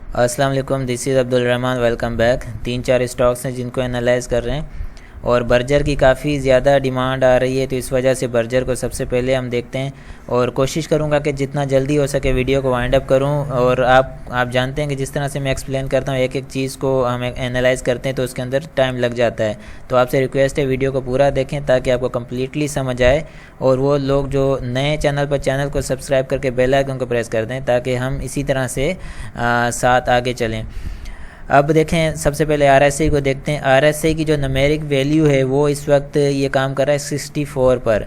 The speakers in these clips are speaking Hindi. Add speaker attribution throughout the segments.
Speaker 1: अस्सलाम वालेकुम, this is Abdul Rahman. Welcome back. 3-4 stocks हैं जिनको एनालाइज कर रहे हैं और बर्जर की काफ़ी ज़्यादा डिमांड आ रही है, तो इस वजह से बर्जर को सबसे पहले हम देखते हैं और कोशिश करूंगा कि जितना जल्दी हो सके वीडियो को वाइंड अप करूं। और आप जानते हैं कि जिस तरह से मैं एक्सप्लेन करता हूं, एक एक चीज़ को हम एनालाइज करते हैं तो उसके अंदर टाइम लग जाता है। तो आपसे रिक्वेस्ट है वीडियो को पूरा देखें ताकि आपको कम्प्लीटली समझ आए। और वो लोग जो नए चैनल पर चैनल को सब्सक्राइब करके बेल आइकन को प्रेस कर दें ताकि हम इसी तरह से साथ आगे चलें। अब देखें, सबसे पहले RSI को देखते हैं। RSI की जो नमेरिक वैल्यू है वो इस वक्त ये काम कर रहा है 64 पर।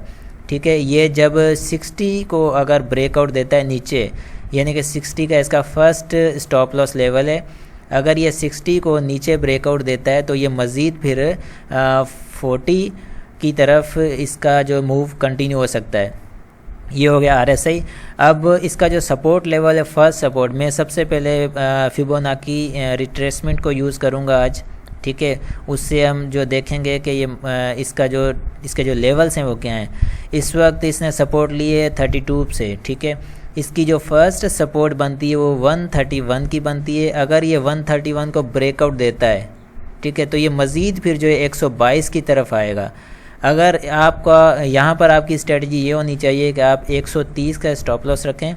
Speaker 1: ठीक है, ये जब 60 को अगर ब्रेकआउट देता है नीचे, यानी कि 60 का इसका फर्स्ट स्टॉप लॉस लेवल है, अगर ये 60 को नीचे ब्रेकआउट देता है तो ये मज़ीद फिर 40 की तरफ इसका जो मूव कंटिन्यू हो सकता है। ये हो गया RSI। अब इसका जो सपोर्ट लेवल है, फर्स्ट सपोर्ट, मैं सबसे पहले फिबोनाची रिट्रेसमेंट को यूज़ करूँगा आज। ठीक है, उससे हम जो देखेंगे कि ये इसके जो लेवल्स हैं वो क्या हैं। इस वक्त इसने सपोर्ट लिए 32 से। ठीक है, इसकी जो फर्स्ट सपोर्ट बनती है वो 131 की बनती है। अगर ये 131 को ब्रेकआउट देता है, ठीक है, तो ये मज़ीद फिर जो है 122 की तरफ आएगा। अगर आपका यहाँ पर आपकी स्ट्रेटजी ये होनी चाहिए कि आप 130 का स्टॉप लॉस रखें।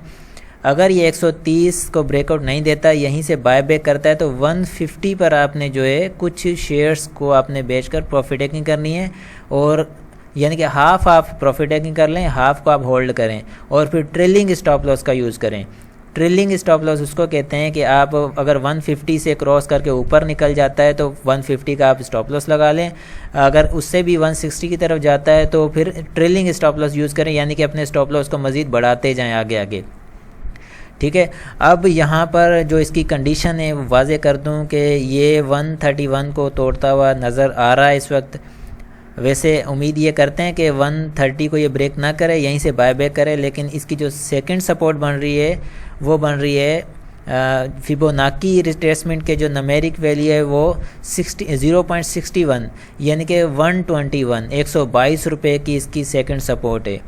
Speaker 1: अगर ये 130 को ब्रेकआउट नहीं देता, यहीं से बाय बैक करता है, तो 150 पर आपने जो है कुछ शेयर्स को आपने बेचकर प्रॉफिट टेकिंग करनी है। और यानी कि हाफ आप प्रॉफिट टेकिंग कर लें, हाफ को आप होल्ड करें और फिर ट्रेलिंग स्टॉप लॉस का यूज़ करें। ट्रेलिंग स्टॉप लॉस उसको कहते हैं कि आप अगर 150 से क्रॉस करके ऊपर निकल जाता है तो 150 का आप स्टॉप लॉस लगा लें। अगर उससे भी 160 की तरफ जाता है तो फिर ट्रेलिंग स्टॉप लॉस यूज़ करें, यानी कि अपने स्टॉप लॉस को मज़ीद बढ़ाते जाएं आगे आगे। ठीक है, अब यहाँ पर जो इसकी कंडीशन है वो वाज़े कर दूँ कि ये 131 को तोड़ता हुआ नज़र आ रहा है इस वक्त। वैसे उम्मीद ये करते हैं कि 130 को ये ब्रेक ना करे, यहीं से बाय बैक करे, लेकिन इसकी जो सेकंड सपोर्ट बन रही है वो बन रही है फिबोनाची रिट्रेसमेंट के जो नमेरिक वैल्यू है वो 0.61, यानी कि 122 रुपये की इसकी सेकंड सपोर्ट है।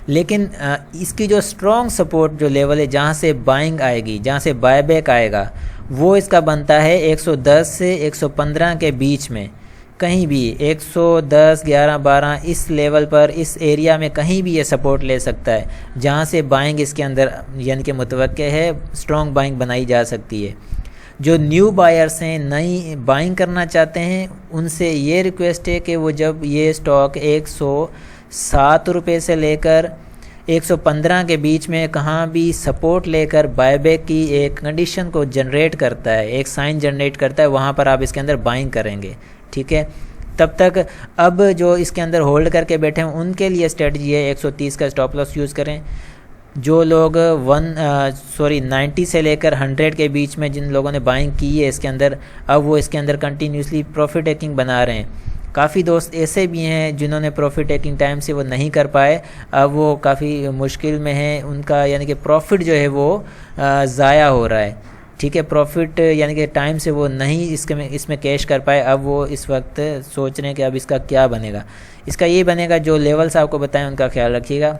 Speaker 1: लेकिन इसकी जो स्ट्रॉन्ग सपोर्ट जो लेवल है, जहाँ से बाइंग आएगी, जहाँ से बाय बैक आएगा, वो इसका बनता है 110 से 115 के बीच में। कहीं भी 110, 11, 12 इस लेवल पर, इस एरिया में कहीं भी ये सपोर्ट ले सकता है, जहाँ से बाइंग इसके अंदर यानी कि मुतवक्के है, स्ट्रॉन्ग बाइंग बनाई जा सकती है। जो न्यू बायर्स हैं, नई बाइंग करना चाहते हैं, उनसे ये रिक्वेस्ट है कि वो जब ये स्टॉक 107 रुपये से लेकर 115 के बीच में कहाँ भी सपोर्ट लेकर बायबैक की एक कंडीशन को जनरेट करता है, एक साइन जनरेट करता है, वहाँ पर आप इसके अंदर बाइंग करेंगे। ठीक है, तब तक अब जो इसके अंदर होल्ड करके बैठे हैं उनके लिए स्ट्रेटजी है 130 का स्टॉप लॉस यूज़ करें। जो लोग 90 से लेकर 100 के बीच में जिन लोगों ने बाइंग की है इसके अंदर, अब वो इसके अंदर कंटिन्यूसली प्रॉफिट टेकिंग बना रहे हैं। काफ़ी दोस्त ऐसे भी हैं जिन्होंने प्रॉफिट टेकिंग टाइम से वो नहीं कर पाए, अब वो काफ़ी मुश्किल में हैं, उनका यानी कि प्रॉफिट जो है वो ज़ाया हो रहा है। ठीक है, प्रॉफिट यानी कि टाइम से वो नहीं इसमें कैश कर पाए। अब वो इस वक्त सोच रहे हैं कि अब इसका क्या बनेगा। इसका ये बनेगा, जो लेवल्स आपको बताएं उनका ख्याल रखिएगा।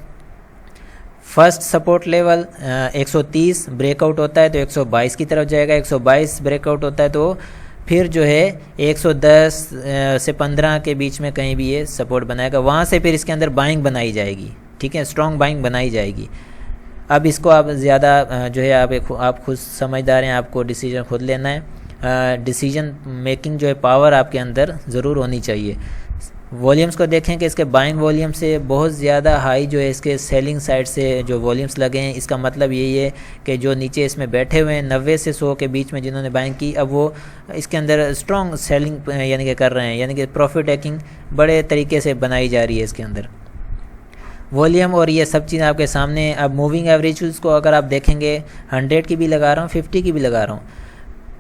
Speaker 1: फर्स्ट सपोर्ट लेवल 130 ब्रेकआउट होता है तो 122 की तरफ जाएगा। 122 ब्रेकआउट होता है तो फिर जो है 110 से 15 के बीच में कहीं भी ये सपोर्ट बनाएगा, वहाँ से फिर इसके अंदर बाइंग बनाई जाएगी। ठीक है, स्ट्रॉन्ग बाइंग बनाई जाएगी। अब इसको आप ज़्यादा जो है आप खुद समझदार हैं, आपको डिसीजन खुद लेना है। डिसीजन मेकिंग जो है पावर आपके अंदर ज़रूर होनी चाहिए। वॉल्यूम्स को देखें कि इसके बाइंग वॉल्यूम से बहुत ज़्यादा हाई जो है इसके सेलिंग साइड से जो वॉल्यूम्स लगे हैं, इसका मतलब यही है कि जो नीचे इसमें बैठे हुए हैं 90 से 100 के बीच में जिन्होंने बाइंग की, अब वो इसके अंदर स्ट्रॉन्ग सेलिंग यानी कि कर रहे हैं, यानी कि प्रॉफिट टेकिंग बड़े तरीके से बनाई जा रही है इसके अंदर। वॉल्यूम और ये सब चीज़ आपके सामने। अब मूविंग एवरेज को अगर आप देखेंगे, 100 की भी लगा रहा हूँ, 50 की भी लगा रहा हूँ,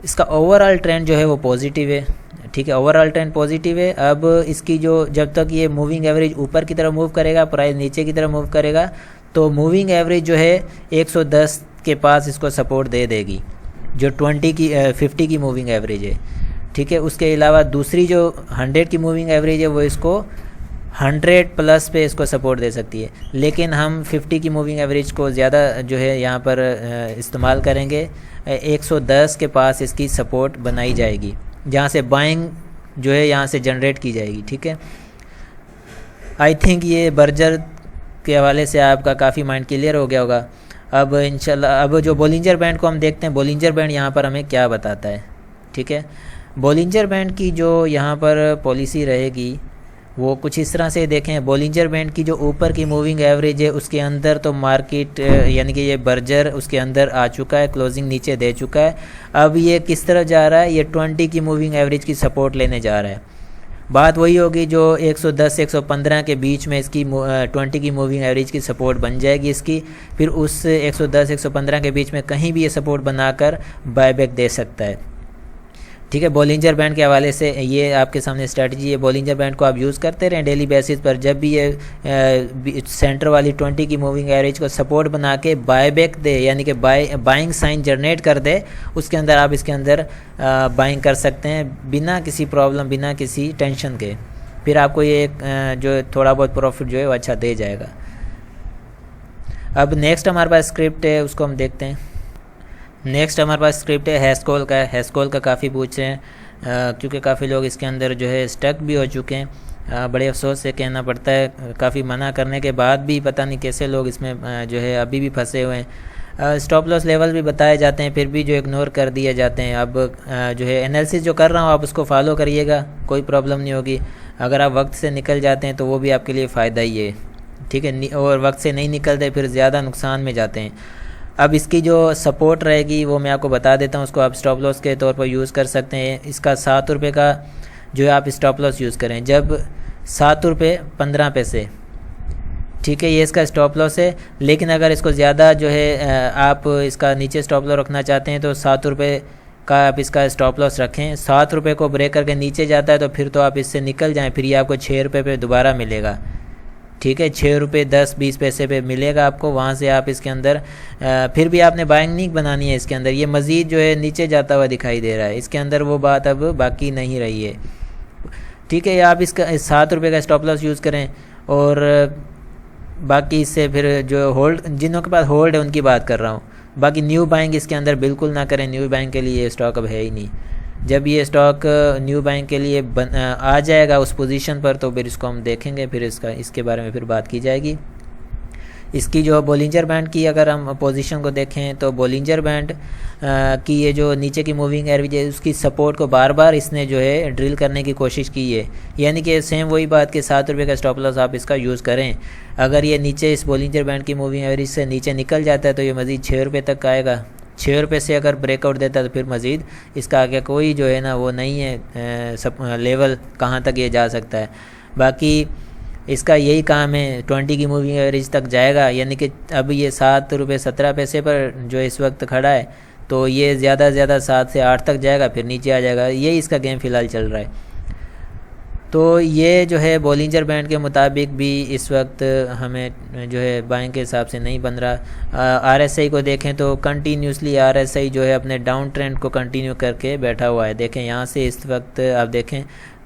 Speaker 1: इसका ओवरऑल ट्रेंड जो है वो पॉजिटिव है। ठीक है, ओवरऑल ट्रेंड पॉजिटिव है। अब इसकी जो जब तक ये मूविंग एवरेज ऊपर की तरफ मूव करेगा, प्राइस नीचे की तरफ मूव करेगा, तो मूविंग एवरेज जो है 110 के पास इसको सपोर्ट दे देगी, जो 50 की मूविंग एवरेज है। ठीक है, उसके अलावा दूसरी जो 100 की मूविंग एवरेज है वो इसको 100+ पे इसको सपोर्ट दे सकती है, लेकिन हम 50 की मूविंग एवरेज को ज़्यादा जो है यहाँ पर इस्तेमाल करेंगे। 110 के पास इसकी सपोर्ट बनाई जाएगी, जहाँ से बाइंग जो है यहाँ से जनरेट की जाएगी। ठीक है, आई थिंक ये बर्जर के हवाले से आपका काफ़ी माइंड क्लियर हो गया होगा। अब इंशाल्लाह अब जो बोलिंजर बैंड को हम देखते हैं, बोलिंजर बैंड यहाँ पर हमें क्या बताता है। ठीक है, बोलिंजर बैंड की जो यहाँ पर पॉलिसी रहेगी वो कुछ इस तरह से देखें। बोलिंजर बैंड की जो ऊपर की मूविंग एवरेज है उसके अंदर तो मार्केट यानी कि ये बर्जर उसके अंदर आ चुका है, क्लोजिंग नीचे दे चुका है। अब ये किस तरह जा रहा है, ये 20 की मूविंग एवरेज की सपोर्ट लेने जा रहा है। बात वही होगी जो 110 115 के बीच में इसकी 20 की मूविंग एवरेज की सपोर्ट बन जाएगी इसकी, फिर उस 110 115 के बीच में कहीं भी ये सपोर्ट बनाकर बायबैक दे सकता है। ठीक है, बोलिंजर बैंड के हवाले से ये आपके सामने स्ट्रेटजी है। बोलिंजर बैंड को आप यूज़ करते रहें डेली बेसिस पर, जब भी ये सेंटर वाली 20 की मूविंग एवरेज को सपोर्ट बना के बायबैक दे यानी कि बाइंग साइन जनरेट कर दे, उसके अंदर आप इसके अंदर बाइंग कर सकते हैं बिना किसी प्रॉब्लम, बिना किसी टेंशन के। फिर आपको ये जो थोड़ा बहुत प्रॉफिट जो है वो अच्छा दे जाएगा। अब नेक्स्ट हमारे पास स्क्रिप्ट है, उसको हम देखते हैं। नेक्स्ट हमारे पास स्क्रिप्ट है हैस्कोल का। हैस्कोल का काफ़ी पूछ रहे हैं क्योंकि काफ़ी लोग इसके अंदर जो है स्टक भी हो चुके हैं। बड़े अफसोस से कहना पड़ता है, काफ़ी मना करने के बाद भी पता नहीं कैसे लोग इसमें जो है अभी भी फंसे हुए हैं। स्टॉप लॉस लेवल भी बताए जाते हैं, फिर भी जो इग्नोर कर दिए जाते हैं। अब जो है एनालिसिस जो कर रहा हूँ आप उसको फॉलो करिएगा, कोई प्रॉब्लम नहीं होगी। अगर आप वक्त से निकल जाते हैं तो वो भी आपके लिए फ़ायदा ही है। ठीक है, और वक्त से नहीं निकलते फिर ज़्यादा नुकसान में जाते हैं। अब इसकी जो सपोर्ट रहेगी वो मैं आपको बता देता हूँ, उसको आप स्टॉप लॉस के तौर पर यूज़ कर सकते हैं। इसका 7 रुपये का जो है आप स्टॉप लॉस यूज़ करें, जब 7 रुपये 15 पैसे। ठीक है, ये इसका स्टॉप लॉस है। लेकिन अगर इसको ज़्यादा जो है आप इसका नीचे स्टॉप लॉस रखना चाहते हैं तो 7 रुपये का आप इसका स्टॉप लॉस रखें। 7 रुपये को ब्रेक करके नीचे जाता है तो फिर तो आप इससे निकल जाएँ, फिर ये आपको 6 रुपये पे दोबारा मिलेगा। ठीक है, 6 रुपये 10-20 पैसे पे मिलेगा आपको, वहाँ से आप इसके अंदर फिर भी आपने बाइंग नहीं बनानी है इसके अंदर। ये मज़ीद जो है नीचे जाता हुआ दिखाई दे रहा है, इसके अंदर वो बात अब बाकी नहीं रही है। ठीक है, आप इसका 7 रुपये का स्टॉप लॉस यूज़ करें। और बाकी इससे फिर जो होल्ड, जिनों के पास होल्ड है उनकी बात कर रहा हूँ। बाकी न्यू बाइंग इसके अंदर बिल्कुल ना करें, न्यू बाइंग के लिए स्टॉक अब है ही नहीं। जब ये स्टॉक न्यू बाइंग के लिए आ जाएगा उस पोजीशन पर तो फिर इसको हम देखेंगे, फिर इसके बारे में फिर बात की जाएगी। इसकी जो बोलिंजर बैंड की अगर हम पोजीशन को देखें तो बोलिंजर बैंड की ये जो नीचे की मूविंग एवरेज है उसकी सपोर्ट को बार बार इसने जो है ड्रिल करने की कोशिश की है। यानी कि सेम वही बात कि 7 रुपये का स्टॉप लॉस आप इसका यूज़ करें। अगर ये नीचे इस बोलिंजर बैंड की मूविंग एवरेज से नीचे निकल जाता है तो ये मज़ीद 6 रुपये तक आएगा। 6 रुपये से अगर ब्रेकआउट देता है तो फिर मज़ीद इसका आगे कोई जो है ना वो नहीं है सब लेवल कहाँ तक ये जा सकता है। बाकी इसका यही काम है, 20 की मूविंग एवरेज तक जाएगा। यानी कि अब ये 7 रुपये 17 पैसे पर जो इस वक्त खड़ा है तो ये ज़्यादा से ज़्यादा 7 से 8 तक जाएगा, फिर नीचे आ जाएगा। यही इसका गेम फ़िलहाल चल रहा है। तो ये जो है बोलिंजर बैंड के मुताबिक भी इस वक्त हमें जो है बाइंग के हिसाब से नहीं बन रहा। आरएसआई को देखें तो कंटिन्यूसली आरएसआई जो है अपने डाउन ट्रेंड को कंटिन्यू करके बैठा हुआ है। देखें यहाँ से इस वक्त आप देखें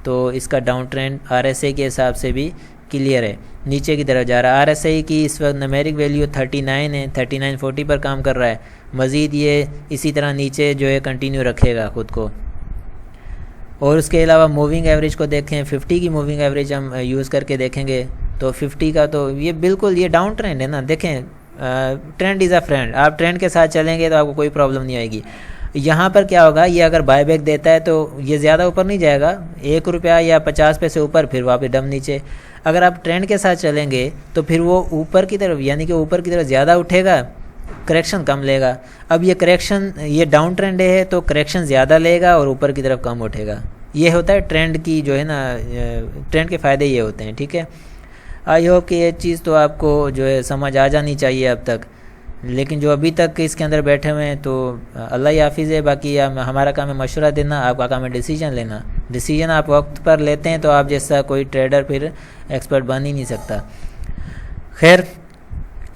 Speaker 1: तो इसका डाउन ट्रेंड आरएसआई के हिसाब से भी क्लियर है, नीचे की तरफ जा रहा है। आरएसआई की इस वक्त न्यूमेरिक वैल्यू 39 है, 3940 पर काम कर रहा है। मज़ीद ये इसी तरह नीचे जो है कंटिन्यू रखेगा ख़ुद को। और उसके अलावा मूविंग एवरेज को देखें, 50 की मूविंग एवरेज हम यूज़ करके देखेंगे तो 50 का तो ये बिल्कुल ये डाउन ट्रेंड है ना। देखें ट्रेंड इज़ अ फ्रेंड, आप ट्रेंड के साथ चलेंगे तो आपको कोई प्रॉब्लम नहीं आएगी। यहाँ पर क्या होगा, ये अगर बायबैक देता है तो ये ज़्यादा ऊपर नहीं जाएगा, 1 रुपया या 50 पैसे ऊपर, फिर वापस डम नीचे। अगर आप ट्रेंड के साथ चलेंगे तो फिर वो ऊपर की तरफ यानी कि ऊपर की तरफ ज़्यादा उठेगा, करेक्शन कम लेगा। अब ये करेक्शन, ये डाउन ट्रेंड है तो करेक्शन ज़्यादा लेगा और ऊपर की तरफ कम उठेगा। ये होता है ट्रेंड की जो है ना, ट्रेंड के फ़ायदे ये होते हैं। ठीक है, आई होप कि ये चीज़ तो आपको जो है समझ आ जानी चाहिए अब तक। लेकिन जो अभी तक इसके अंदर बैठे हुए हैं तो अल्लाह ही हाफिज़ है। बाकी हमारा काम है मशवरा देना, आपका काम है डिसीजन लेना। डिसीजन आप वक्त पर लेते हैं तो आप जैसा कोई ट्रेडर फिर एक्सपर्ट बन ही नहीं सकता। खैर,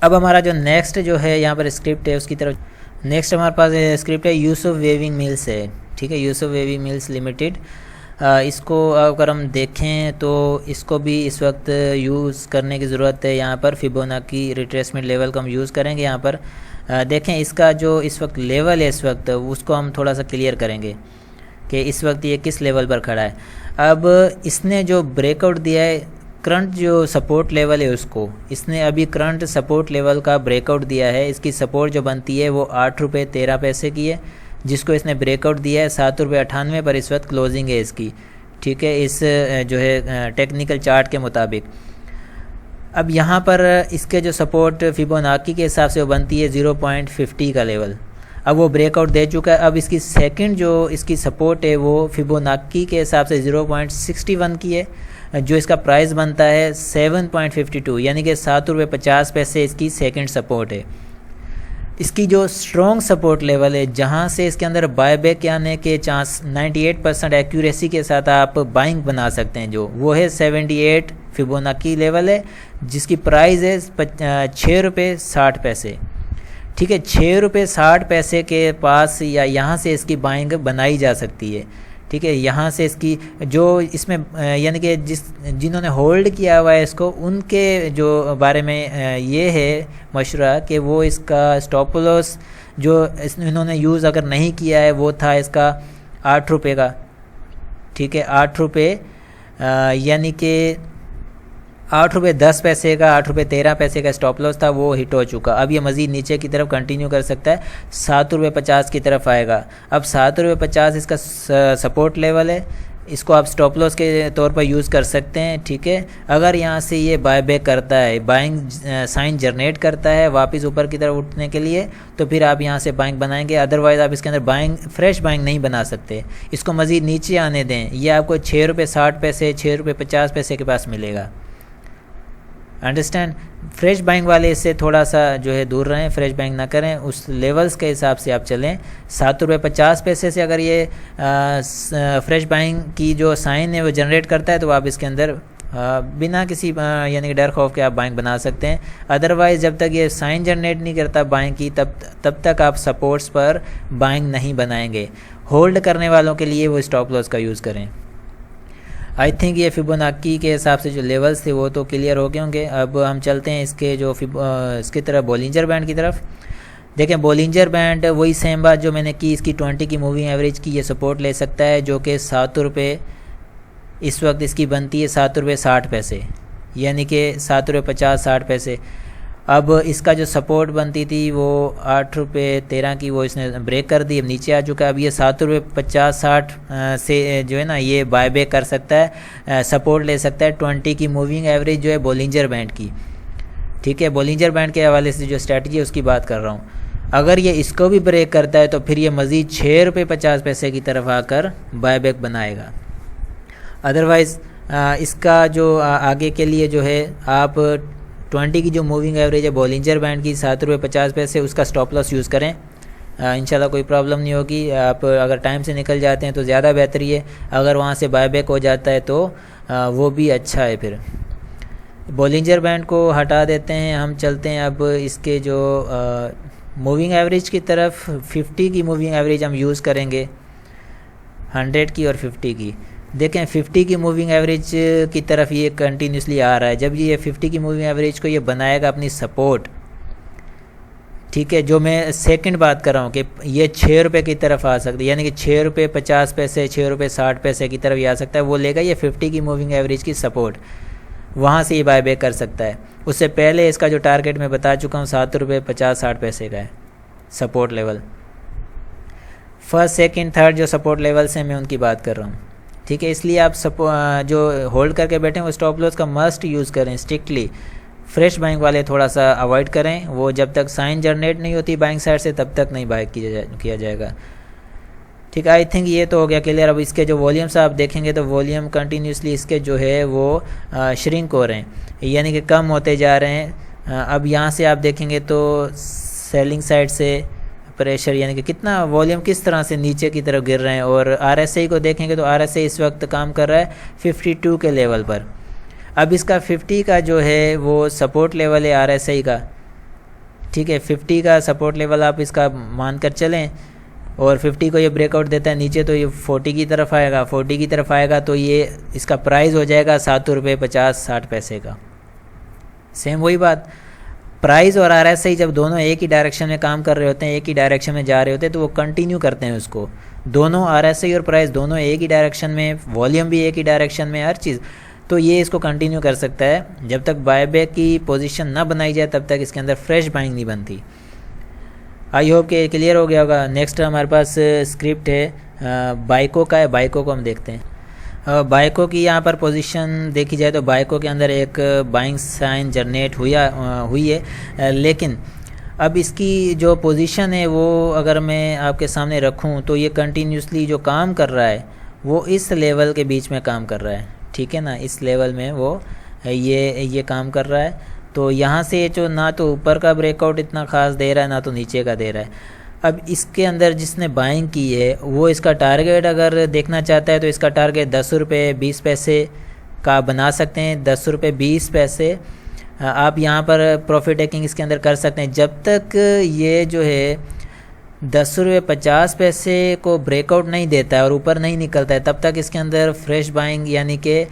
Speaker 1: अब हमारा जो नेक्स्ट जो है यहाँ पर स्क्रिप्ट है उसकी तरफ। नेक्स्ट हमारे पास स्क्रिप्ट है यूसुफ वेविंग मिल्स है। ठीक है, यूसुफ वेविंग मिल्स लिमिटेड। इसको अगर हम देखें तो इसको भी इस वक्त यूज़ करने की ज़रूरत है। यहाँ पर फिबोनाची रिट्रेसमेंट लेवल को हम यूज़ करेंगे। यहाँ पर देखें इसका जो इस वक्त लेवल है इस वक्त उसको हम थोड़ा सा क्लियर करेंगे कि इस वक्त ये किस लेवल पर खड़ा है। अब इसने जो ब्रेकआउट दिया है करंट जो सपोर्ट लेवल है उसको इसने अभी करंट सपोर्ट लेवल का ब्रेकआउट दिया है। इसकी सपोर्ट जो बनती है वो 8 रुपये 13 पैसे की है, जिसको इसने ब्रेकआउट दिया है 7 रुपये 98 पर इस वक्त क्लोजिंग है इसकी। ठीक है, इस जो है टेक्निकल चार्ट के मुताबिक। अब यहाँ पर इसके जो सपोर्ट फिबोनाची के हिसाब से वो बनती है 0.50 का लेवल। अब वो ब्रेकआउट दे चुका है। अब इसकी सेकंड जो इसकी सपोर्ट है वो फिबोनाची के हिसाब से 0.61 की है, जो इसका प्राइस बनता है 7.52, यानी कि 7 रुपये 50 पैसे इसकी सेकंड सपोर्ट है। इसकी जो स्ट्रॉन्ग सपोर्ट लेवल है जहां से इसके अंदर बायबैक आने के चांस 98% एक्यूरेसी के साथ आप बाइंग बना सकते हैं, जो वो है 78 फिबोनाची लेवल है, जिसकी प्राइस है 6 रुपये 60 पैसे। ठीक है, 6 रुपये 60 पैसे के पास या यहाँ से इसकी बाइंग बनाई जा सकती है। ठीक है, यहाँ से इसकी जो इसमें यानी कि जिन्होंने होल्ड किया हुआ है इसको उनके जो बारे में ये है मशवरा कि वो इसका स्टॉप लॉस जो इन्होंने यूज़ अगर नहीं किया है वो था इसका 8 रुपये का। ठीक है, 8 रुपये यानी कि 8 रुपये 10 पैसे का 8 रुपये 13 पैसे का स्टॉप लॉस था, वो हिट हो चुका। अब ये मज़ीद नीचे की तरफ कंटिन्यू कर सकता है, 7 रुपये 50 की तरफ आएगा। अब 7 रुपये 50 इसका सपोर्ट लेवल है, इसको आप स्टॉप लॉस के तौर पर यूज़ कर सकते हैं। ठीक है, अगर यहाँ से ये बाय बैक करता है, बाइंग साइन जनरेट करता है वापस ऊपर की तरफ उठने के लिए, तो फिर आप यहाँ से बाइंग बनाएंगे। अदरवाइज़ आप इसके अंदर बाइंग फ्रेश बाइंग नहीं बना सकते। इसको मज़ीद नीचे आने दें, ये आपको 6 रुपये 60 पैसे 6 रुपये 50 पैसे के पास मिलेगा। अंडरस्टैंड, फ्रेश बाइंग वाले इससे थोड़ा सा जो है दूर रहें, फ्रेश बाइंग ना करें, उस लेवल्स के हिसाब से आप चलें। 7 रुपये 50 पैसे से अगर ये फ्रेश बाइंग की जो साइन है वो जनरेट करता है तो आप इसके अंदर बिना किसी यानी कि डर खौफ के आप बाइंग बना सकते हैं। अदरवाइज़ जब तक ये साइन जनरेट नहीं करता बाइंग की तब तक आप सपोर्ट्स पर बाइंग नहीं बनाएंगे। होल्ड करने वालों के लिए वो स्टॉप लॉस का यूज़ करें। आई थिंक ये फिबोनाची के हिसाब से जो लेवल्स थे वो तो क्लियर हो गए होंगे। अब हम चलते हैं इसके जो इसकी तरफ बॉलिंजर बैंड की तरफ। देखें बॉलिंजर बैंड वही सेम बात जो मैंने की, इसकी 20 की मूविंग एवरेज की ये सपोर्ट ले सकता है, जो कि 7 रुपये इस वक्त इसकी बनती है 7 रुपये 60 पैसे, यानी कि 7 रुपये 50-60 पैसे। अब इसका जो सपोर्ट बनती थी वो 8 रुपये 13 की, वो इसने ब्रेक कर दी, अब नीचे आ चुका है। अब ये 7 रुपये 50-60 से जो है ना ये बाय बैक कर सकता है, सपोर्ट ले सकता है 20 की मूविंग एवरेज जो है बॉलिंजर बैंड की। ठीक है, बॉलिंजर बैंड के हवाले से जो स्ट्रैटेजी है उसकी बात कर रहा हूँ। अगर ये इसको भी ब्रेक करता है तो फिर ये मज़ीद 6 रुपये 50 पैसे की तरफ आकर बाय बैक बनाएगा। अदरवाइज़ इसका जो आगे के लिए जो है आप 20 की जो मूविंग एवरेज है बॉलिंजर बैंड की 7 रुपये 50 पैसे, उसका स्टॉप लॉस यूज़ करें। इंशाल्लाह कोई प्रॉब्लम नहीं होगी। आप अगर टाइम से निकल जाते हैं तो ज़्यादा बेहतरी है, अगर वहाँ से बाय बैक हो जाता है तो वो भी अच्छा है। फिर बॉलिंजर बैंड को हटा देते हैं, हम चलते हैं अब इसके जो मूविंग एवरेज की तरफ। 50 की मूविंग एवरेज हम यूज़ करेंगे, 100 की और 50 की। देखें 50 की मूविंग एवरेज की तरफ ये कंटिन्यूसली आ रहा है। जब ये 50 की मूविंग एवरेज को ये बनाएगा अपनी सपोर्ट, ठीक है, जो मैं सेकंड बात कर रहा हूँ कि ये 6 रुपये की तरफ आ सकता है, यानी कि 6 रुपये 50 पैसे 6 रुपये 60 पैसे की तरफ ये आ सकता है। वो लेगा ये 50 की मूविंग एवरेज की सपोर्ट, वहाँ से ये बाय बैक कर सकता है। उससे पहले इसका जो टारगेट मैं बता चुका हूँ 7 रुपये 50-60 पैसे का है support level. First second third जो सपोर्ट लेवल्स हैं मैं उनकी बात कर रहा हूँ। ठीक है, इसलिए आप जो होल्ड करके बैठे हैं वो स्टॉप लॉस का मस्ट यूज़ करें स्ट्रिक्टली। फ्रेश बाइंग वाले थोड़ा सा अवॉइड करें, वो जब तक साइन जनरेट नहीं होती बाइंग साइड से तब तक नहीं बाय किया जाएगा। ठीक है, आई थिंक ये तो हो गया क्लियर। अब इसके जो वॉल्यूम्स आप देखेंगे तो वॉल्यूम कंटिन्यूसली इसके जो है वो श्रिंक हो रहे हैं, यानी कि कम होते जा रहे हैं। अब यहाँ से आप देखेंगे तो सेलिंग साइड से प्रेशर, यानी कि कितना वॉल्यूम किस तरह से नीचे की तरफ गिर रहे हैं। और RSI को देखेंगे तो RSI इस वक्त काम कर रहा है 52 के लेवल पर। अब इसका 50 का जो है वो सपोर्ट लेवल है RSI का। ठीक है, 50 का सपोर्ट लेवल आप इसका मान कर चलें और 50 को ये ब्रेकआउट देता है नीचे तो ये 40 की तरफ आएगा, 40 की तरफ आएगा तो ये इसका प्राइस हो जाएगा 7 रुपये 50-60 पैसे का। सेम वही बात, प्राइस और RSI जब दोनों एक ही डायरेक्शन में काम कर रहे होते हैं, एक ही डायरेक्शन में जा रहे होते हैं, तो वो कंटिन्यू करते हैं उसको। दोनों RSI और प्राइस दोनों एक ही डायरेक्शन में, वॉल्यूम भी एक ही डायरेक्शन में, हर चीज़, तो ये इसको कंटिन्यू कर सकता है। जब तक बायबैक की पोजीशन ना बनाई जाए तब तक इसके अंदर फ्रेश बाइंग नहीं बनती। आई होप कि क्लियर हो गया होगा। नेक्स्ट हमारे पास स्क्रिप्ट है बाइको का है, बाइको को हम देखते हैं। बाइको की यहाँ पर पोजीशन देखी जाए तो बाइको के अंदर एक बाइंग साइन जनरेट हुई है, लेकिन अब इसकी जो पोजीशन है वो अगर मैं आपके सामने रखूँ तो ये कंटिन्यूसली जो काम कर रहा है वो इस लेवल के बीच में काम कर रहा है, ठीक है ना, इस लेवल में वो ये काम कर रहा है। तो यहाँ से जो ना तो ऊपर का ब्रेकआउट इतना ख़ास दे रहा है ना तो नीचे का दे रहा है। अब इसके अंदर जिसने बाइंग की है वो इसका टारगेट अगर देखना चाहता है तो इसका टारगेट 10 रुपये 20 पैसे का बना सकते हैं। 10 रुपये 20 पैसे आप यहाँ पर प्रॉफिट टेकिंग इसके अंदर कर सकते हैं। जब तक ये जो है 10 रुपये 50 पैसे को ब्रेकआउट नहीं देता है और ऊपर नहीं निकलता है तब तक इसके अंदर फ्रेश बाइंग यानी कि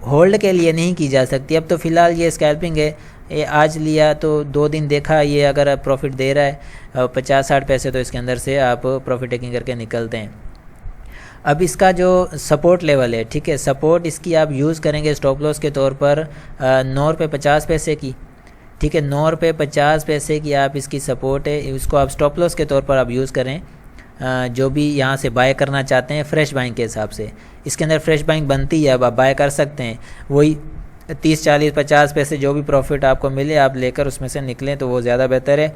Speaker 1: होल्ड के लिए नहीं की जा सकती। अब तो फ़िलहाल ये स्कैल्पिंग है, ये आज लिया तो 2 दिन देखा, ये अगर प्रॉफिट दे रहा है 50-60 पैसे तो इसके अंदर से आप प्रॉफिट टेकिंग करके निकलते हैं। अब इसका जो सपोर्ट लेवल है, ठीक है, सपोर्ट इसकी आप यूज़ करेंगे स्टॉप लॉस के तौर पर 9 रुपये 50 पैसे की, ठीक है, 9 रुपये 50 पैसे की आप इसकी सपोर्ट है, उसको आप स्टॉप लॉस के तौर पर आप यूज़ करें। जो भी यहाँ से बाय करना चाहते हैं फ्रेश बाइंग के हिसाब से, इसके अंदर फ्रेश बाइंग बनती है, अब आप बाय कर सकते हैं। वही 30-40-50 पैसे जो भी प्रॉफिट आपको मिले आप लेकर उसमें से निकलें तो वो ज़्यादा बेहतर है।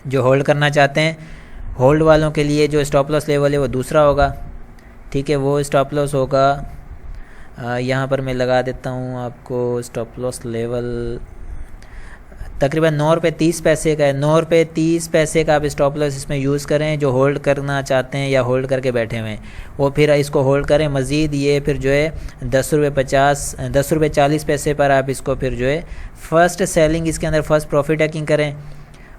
Speaker 1: जो होल्ड करना चाहते हैं, होल्ड वालों के लिए जो स्टॉप लॉस लेवल है वो दूसरा होगा, ठीक है, वो स्टॉप लॉस होगा यहाँ पर मैं लगा देता हूँ आपको स्टॉप लॉस लेवल तकरीबन 9 रुपये 30 पैसे का है। 9 रुपये 30 पैसे का आप स्टॉप लॉस इसमें यूज़ करें। जो होल्ड करना चाहते हैं या होल्ड करके बैठे हुए हैं वो फिर इसको होल्ड करें। मज़ीद ये फिर जो है 10 रुपये 40 पैसे पर आप इसको फिर जो है फ़र्स्ट सेलिंग इसके अंदर फ़र्स्ट प्रॉफिट टेकिंग करें।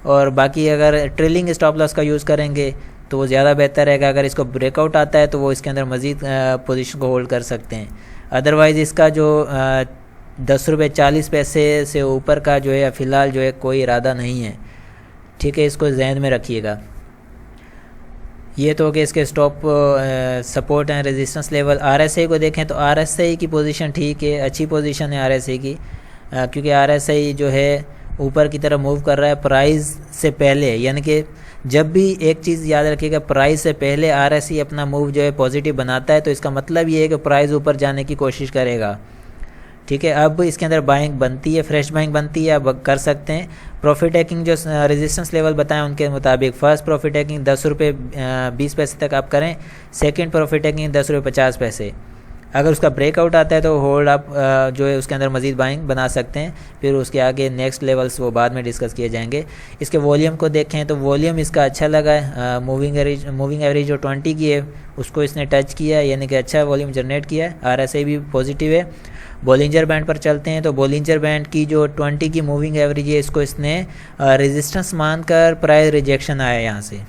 Speaker 1: और बाकी अगर ट्रेलिंग स्टॉप लॉस का यूज़ करेंगे तो वो ज़्यादा बेहतर रहेगा। अगर इसको ब्रेकआउट आता है तो वो इसके अंदर मज़ीद पोजीशन को होल्ड कर सकते हैं। अदरवाइज़ इसका जो 10 रुपये 40 पैसे से ऊपर का जो है फ़िलहाल जो है कोई इरादा नहीं है, ठीक है, इसको जहन में रखिएगा। ये तो कि इसके stop support and resistance level. RSI को देखें तो RSI की पोजीशन ठीक है, अच्छी पोजीशन है RSI की, क्योंकि RSI जो है ऊपर की तरफ मूव कर रहा है प्राइस से पहले। यानी कि जब भी एक चीज़ याद रखिएगा, प्राइस से पहले RSI अपना मूव जो है पॉजिटिव बनाता है तो इसका मतलब ये है कि प्राइस ऊपर जाने की कोशिश करेगा, ठीक है। अब इसके अंदर बाइंग बनती है, फ्रेश बाइंग बनती है, अब कर सकते हैं। प्रॉफिट टेकिंग जो रेजिस्टेंस लेवल बताएं उनके मुताबिक फर्स्ट प्रॉफिट टेकिंग 10 रुपये 20 पैसे तक आप करें, सेकंड प्रॉफिट टेकिंग 10 रुपये 50 पैसे। अगर उसका ब्रेकआउट आता है तो होल्ड आप जो है उसके अंदर मज़ीद बाइंग बना सकते हैं। फिर उसके आगे नेक्स्ट लेवल्स वो बाद में डिस्कस किए जाएंगे। इसके वॉल्यूम को देखें तो वॉल्यूम इसका अच्छा लगा है। मूविंग एवरेज जो 20 की है उसको इसने टच किया है, यानी कि अच्छा वॉल्यूम जनरेट किया है। RSI भी पॉजिटिव है। बॉलिंजर बैंड पर चलते हैं तो बॉलिंजर बैंड की जो 20 की मूविंग एवरेज है इसको इसने रेजिस्टेंस मानकर प्राइस रिजेक्शन आया यहाँ से,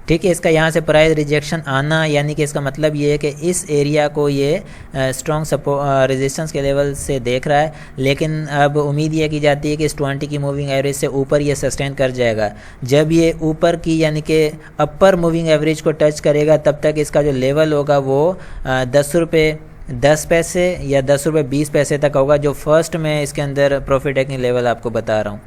Speaker 1: ठीक है। इसका यहाँ से प्राइस रिजेक्शन आना यानी कि इसका मतलब ये है कि इस एरिया को ये स्ट्रॉन्ग सपोर्ट रेजिस्टेंस के लेवल से देख रहा है, लेकिन अब उम्मीद ये की जाती है कि इस 20 की मूविंग एवरेज से ऊपर ये सस्टेन कर जाएगा। जब ये ऊपर की यानी कि अपर मूविंग एवरेज को टच करेगा तब तक इसका जो लेवल होगा वो 10 रुपये 10 पैसे या 10 रुपये 20 पैसे तक होगा, जो फर्स्ट में इसके अंदर प्रॉफिट टेकिंग लेवल आपको बता रहा हूँ,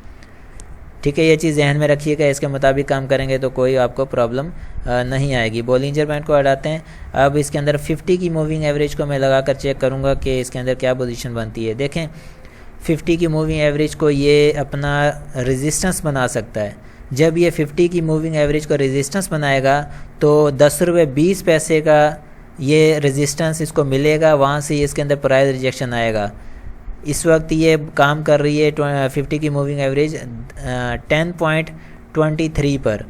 Speaker 1: ठीक है। ये चीज़ ध्यान में रखिएगा, इसके मुताबिक काम करेंगे तो कोई आपको प्रॉब्लम नहीं आएगी। बॉलिंजर बैंड को हटाते हैं। अब इसके अंदर 50 की मूविंग एवरेज को मैं लगाकर चेक करूँगा कि इसके अंदर क्या पोजीशन बनती है। देखें 50 की मूविंग एवरेज को ये अपना रेजिस्टेंस बना सकता है। जब ये 50 की मूविंग एवरेज को रेजिस्टेंस बनाएगा तो 10 रुपये 20 पैसे का ये रेजिस्टेंस इसको मिलेगा, वहाँ से इसके अंदर प्राइस रिजेक्शन आएगा। इस वक्त ये काम कर रही है 50 की मूविंग एवरेज 10.23 पर,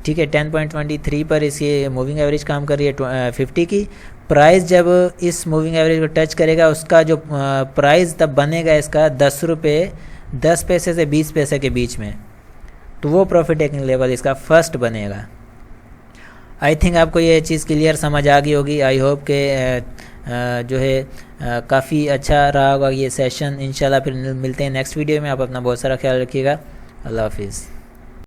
Speaker 1: ठीक है, 10.23 पर इसकी मूविंग एवरेज काम कर रही है 50 की। प्राइस जब इस मूविंग एवरेज को टच करेगा उसका जो प्राइस तब बनेगा इसका 10 रुपये 10 पैसे से 20 पैसे के बीच में। तो वो प्रॉफिट टेकिंग लेवल इसका फर्स्ट बनेगा। आई थिंक आपको ये चीज़ क्लियर समझ आ गई होगी। आई होप के जो है काफ़ी अच्छा रहा होगा ये सेशन। इंशाल्लाह फिर मिलते हैं नेक्स्ट वीडियो में। आप अपना बहुत सारा ख्याल रखिएगा। अल्लाह हाफिज़।